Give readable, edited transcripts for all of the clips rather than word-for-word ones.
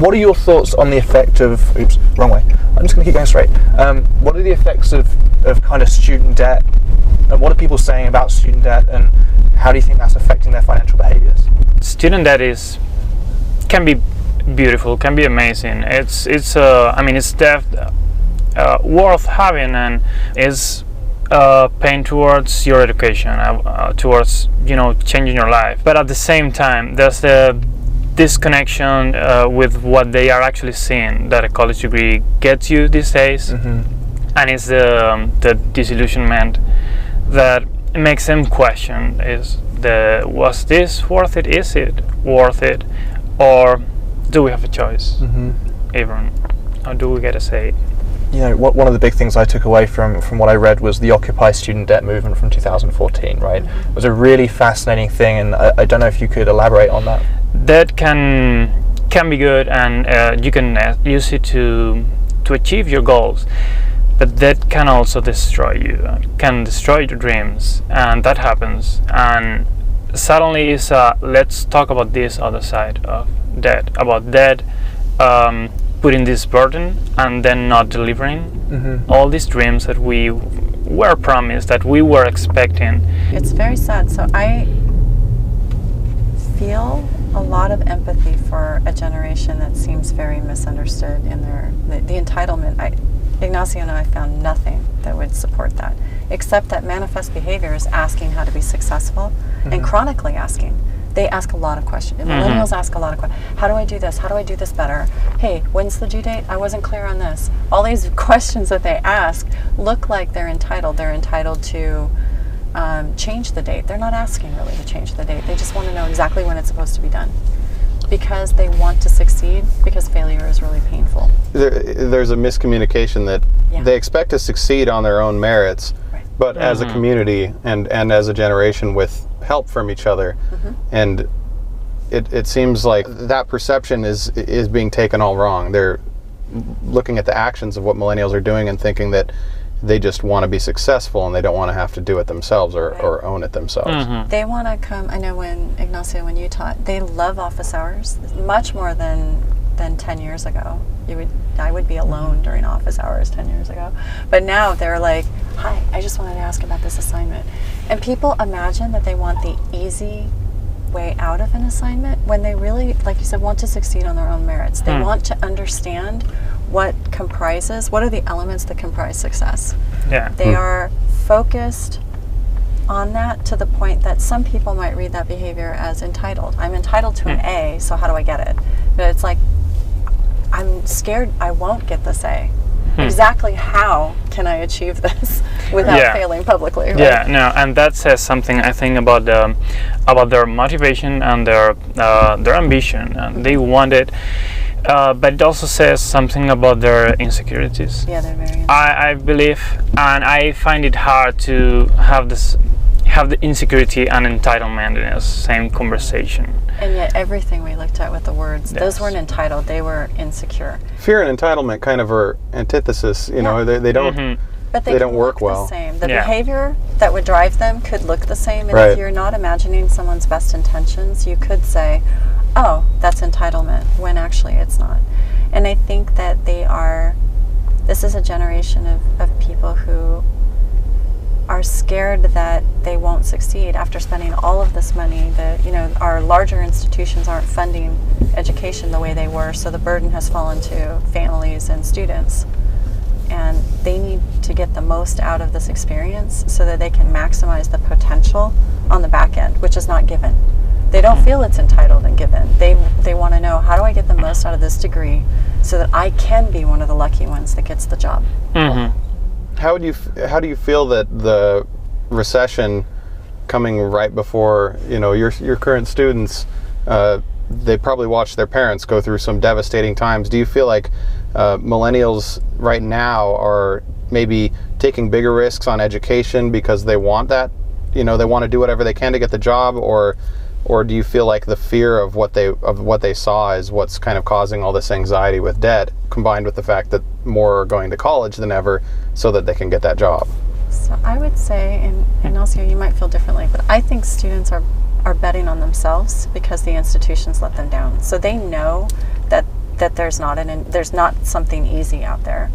What are your thoughts on the effect of... Oops, wrong way. I'm just going to keep going straight. What are the effects of kind of student debt? And what are people saying about student debt, and how do you think that's affecting their financial behaviors? Student debt can be beautiful, can be amazing. It's debt worth having, and is paying towards your education, towards changing your life. But at the same time, there's the disconnection with what they are actually seeing that a college degree gets you these days, and it's the disillusionment that makes them question: was this worth it? Is it worth it, or do we have a choice? Even, or do we get a say? One of the big things I took away from what I read was the Occupy student debt movement from 2014, right? It was a really fascinating thing, and I don't know if you could elaborate on that. That can be good, and you can use it to achieve your goals, but that can also destroy you, can destroy your dreams, and that happens. And suddenly it's let's talk about this other side of debt, about debt, putting this burden and then not delivering all these dreams that we were promised, that we were expecting. It's very sad. So I feel a lot of empathy for a generation that seems very misunderstood in the entitlement. Ignacio and I found nothing that would support that, except that manifest behavior is asking how to be successful and chronically asking. They ask a lot of questions. Millennials ask a lot of questions. How do I do this? How do I do this better? Hey, when's the due date? I wasn't clear on this. All these questions that they ask look like they're entitled. They're entitled to change the date. They're not asking really to change the date. They just want to know exactly when it's supposed to be done, because they want to succeed, because failure is really painful. There's a miscommunication that they expect to succeed on their own merits, but as a community and as a generation with help from each other. And it seems like that perception is being taken all wrong. They're looking at the actions of what millennials are doing and thinking that they just want to be successful and they don't want to have to do it themselves or own it themselves. They want to come. I know when Ignacio, when you taught, they love office hours much more than 10 years ago. I would be alone during office hours 10 years ago. But now they're like, hi, I just wanted to ask about this assignment. And people imagine that they want the easy way out of an assignment when they really, like you said, want to succeed on their own merits. They want to understand what are the elements that comprise success. They are focused on that to the point that some people might read that behavior as entitled. I'm entitled to an A, so how do I get it? But it's like, I'm scared I won't get this A. Exactly how can I achieve this without failing publicly? Right? And that says something, I think, about their motivation and their ambition, and they want it. But it also says something about their insecurities. Yeah, they're very insecure. I believe, and I find it hard to have the insecurity and entitlement in the same conversation. And yet everything we looked at with the words, those weren't entitled, they were insecure. Fear and entitlement kind of are antithesis, they don't But they don't work look well. The same. The behavior that would drive them could look the same, and if you're not imagining someone's best intentions, you could say, oh, that's entitlement, when actually it's not. And I think that this is a generation of people who are scared that they won't succeed after spending all of this money. Our larger institutions aren't funding education the way they were, so the burden has fallen to families and students. And they need to get the most out of this experience so that they can maximize the potential on the back end, which is not given. They don't feel it's entitled and given. They want to know, how do I get the most out of this degree so that I can be one of the lucky ones that gets the job? How do you feel that the recession coming right before your current students, they probably watched their parents go through some devastating times? Do you feel like millennials right now are maybe taking bigger risks on education because they want that? They want to do whatever they can to get the job, or do you feel like the fear of what they saw is what's kind of causing all this anxiety with debt, combined with the fact that more are going to college than ever so that they can get that job? So I would say, and also you might feel differently, but I think students are betting on themselves because the institutions let them down. So they know that that there's not something easy out there.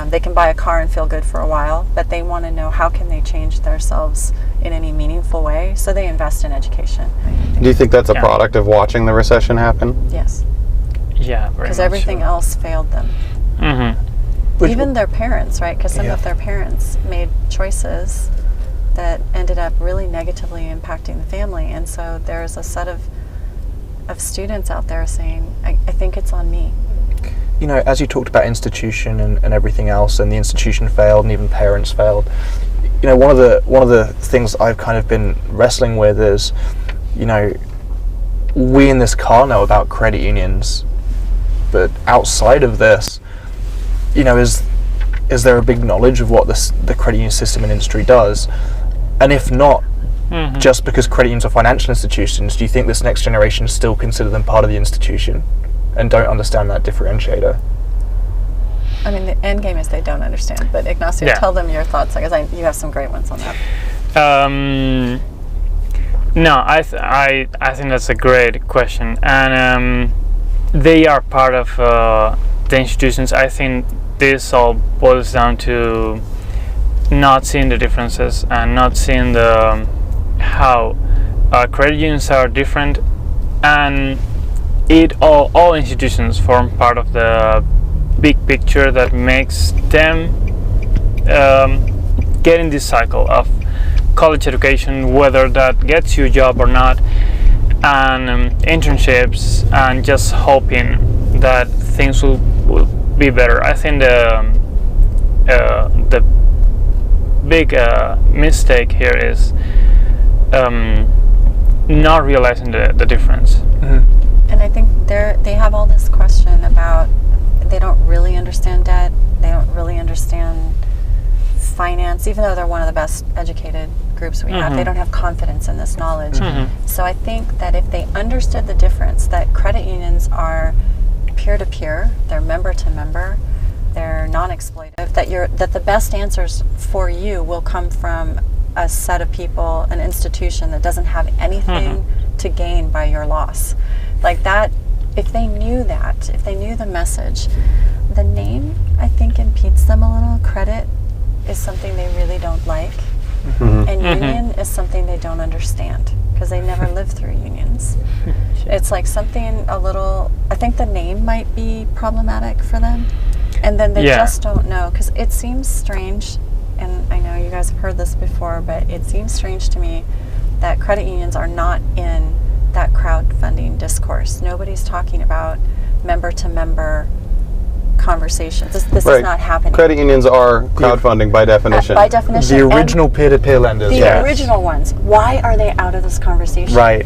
They can buy a car and feel good for a while, but they want to know how can they change themselves in any meaningful way, so they invest in education. Do you think that's a product of watching the recession happen? Yes. Yeah, very Because much everything so. else failed them. Even their parents, right? Because some of their parents made choices that ended up really negatively impacting the family, and so there's a set of students out there saying, I think it's on me. You know, as you talked about institution and everything else, and the institution failed, and even parents failed. You know, one of the things I've kind of been wrestling with is, you know, we in this car know about credit unions, but outside of this, you know, is there a big knowledge of what the credit union system and industry does? And if not, just because credit unions are financial institutions, do you think this next generation still consider them part of the institution and don't understand that differentiator? I mean, the end game is they don't understand. But Ignacio, tell them your thoughts, because you have some great ones on that. No, I think that's a great question, and they are part of the institutions. I think this all boils down to not seeing the differences and not seeing how credit unions are different, and all institutions form part of the big picture that makes them get in this cycle of college education, whether that gets you a job or not, and internships, and just hoping that things will be better. I think the big mistake here is not realizing the difference. And I think they have all this question about, they don't really understand debt, they don't really understand finance, even though they're one of the best educated groups we have. They don't have confidence in this knowledge. So I think that if they understood the difference, that credit unions are peer-to-peer, they're member-to-member, they're non-exploitive, that the best answers for you will come from a set of people, an institution that doesn't have anything to gain by your loss. Like that, if they knew that, if they knew the message, the name, I think, impedes them a little. Credit is something they really don't like, and union is something they don't understand, because they never lived through unions. It's like something a little, I think the name might be problematic for them, and then they just don't know, because it seems strange, and I know you guys have heard this before, but it seems strange to me that credit unions are not in that crowdfunding discourse. Nobody's talking about member-to-member conversations. This is not happening. Credit unions are crowdfunding by definition. By definition. The original peer-to-peer lenders. The original ones. Why are they out of this conversation? Right.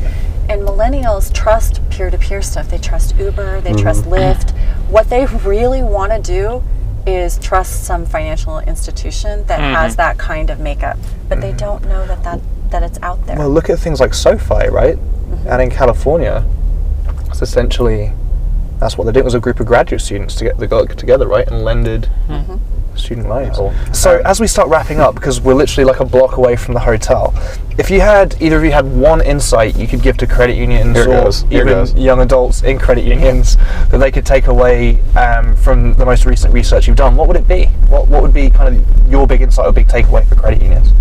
And millennials trust peer-to-peer stuff. They trust Uber, they trust Lyft. What they really want to do is trust some financial institution that has that kind of makeup. But they don't know that it's out there. Well, look at things like SoFi, right? And in California, it's essentially, that's what they did. It was a group of graduate students that got together, right, and lended student loans. So as we start wrapping up, because we're literally like a block away from the hotel, if either of you had one insight you could give to credit unions even young adults in credit unions that they could take away from the most recent research you've done, what would it be? What would be kind of your big insight or big takeaway for credit unions?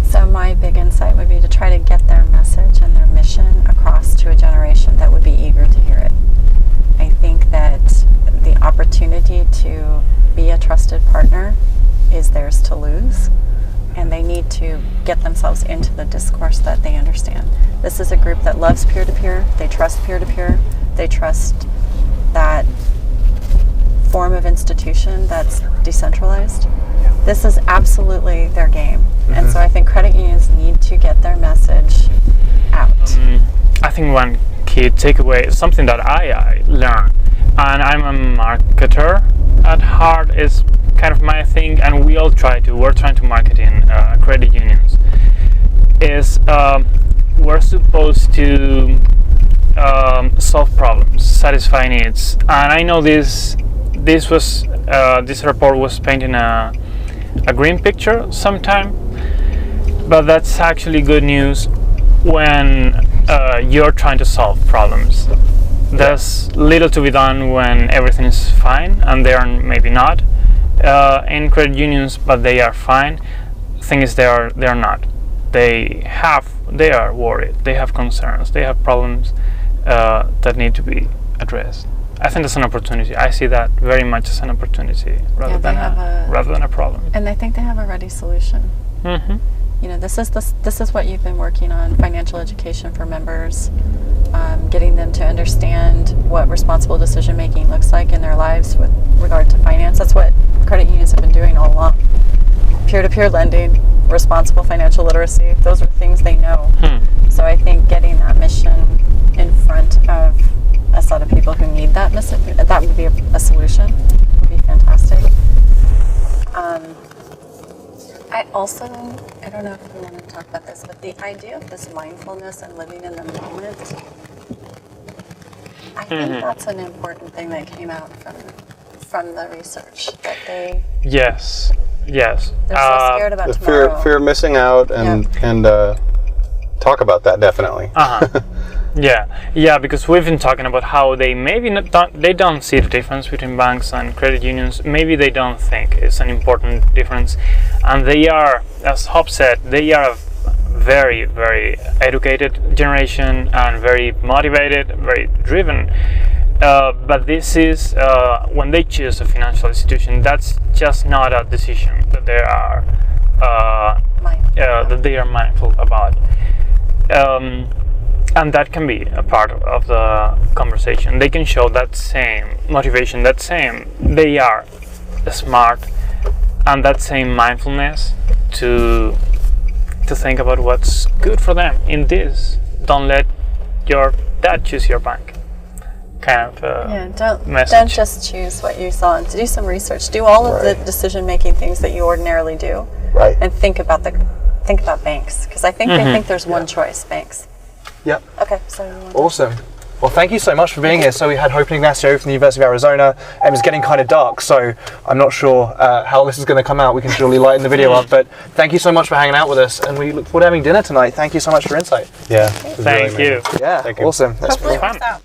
So my big insight would be to try to get their message and their mission across to a generation that would be eager to hear it. I think that the opportunity to be a trusted partner is theirs to lose, and they need to get themselves into the discourse that they understand. This is a group that loves peer-to-peer, they trust peer-to-peer, they trust that form of institution that's decentralized. This is absolutely their game. And so I think credit unions need to get their message out. I think one key takeaway is something that I learned, and I'm a marketer at heart, is kind of my thing, and we're trying to market in credit unions, is we're supposed to solve problems, satisfy needs. And I know this report was painting a green picture sometime, but that's actually good news when you're trying to solve problems. There's little to be done when everything is fine, and they are maybe not in credit unions, but they are fine. Thing is, they are not. They are worried. They have concerns. They have problems that need to be addressed. I think that's an opportunity. I see that very much as an opportunity rather than a problem. And I think they have a ready solution. Mm-hmm. You know, this is what you've been working on: financial education for members, getting them to understand what responsible decision making looks like in their lives with regard to finance. That's what credit unions have been doing all along. Peer-to-peer lending, responsible financial literacy, those are things they know. So I think getting that mission in front of a set of people who need that would be a solution, would be fantastic. I don't know if we want to talk about this, but the idea of this mindfulness and living in the moment, I think that's an important thing that came out from the research, that Yes. they're so scared about The tomorrow. fear of missing out, and talk about that definitely. Yeah, because we've been talking about how they maybe they don't see the difference between banks and credit unions. Maybe they don't think it's an important difference, and they are, as Hope said, they are a very, very educated generation and very motivated, very driven. But this is when they choose a financial institution, that's just not a decision that they are mindful about. And that can be a part of the conversation. They can show that same motivation, they are smart, and that same mindfulness to think about what's good for them in this. Don't let your dad choose your bank. Kind of message. Don't just choose what you saw, and to do some research. Do all of the decision-making things that you ordinarily do, and think about banks, because I think they think there's one choice: banks. Yep. Okay, so Awesome. Well, thank you so much for being here. So we had Hope and Ignacio from the University of Arizona, and it's getting kind of dark, so I'm not sure how this is going to come out. We can surely lighten the video up, but thank you so much for hanging out with us, and we look forward to having dinner tonight. Thank you so much for your insight. Yeah. Thank you. Yeah, Thank you. awesome. That's hopefully it fun. works out.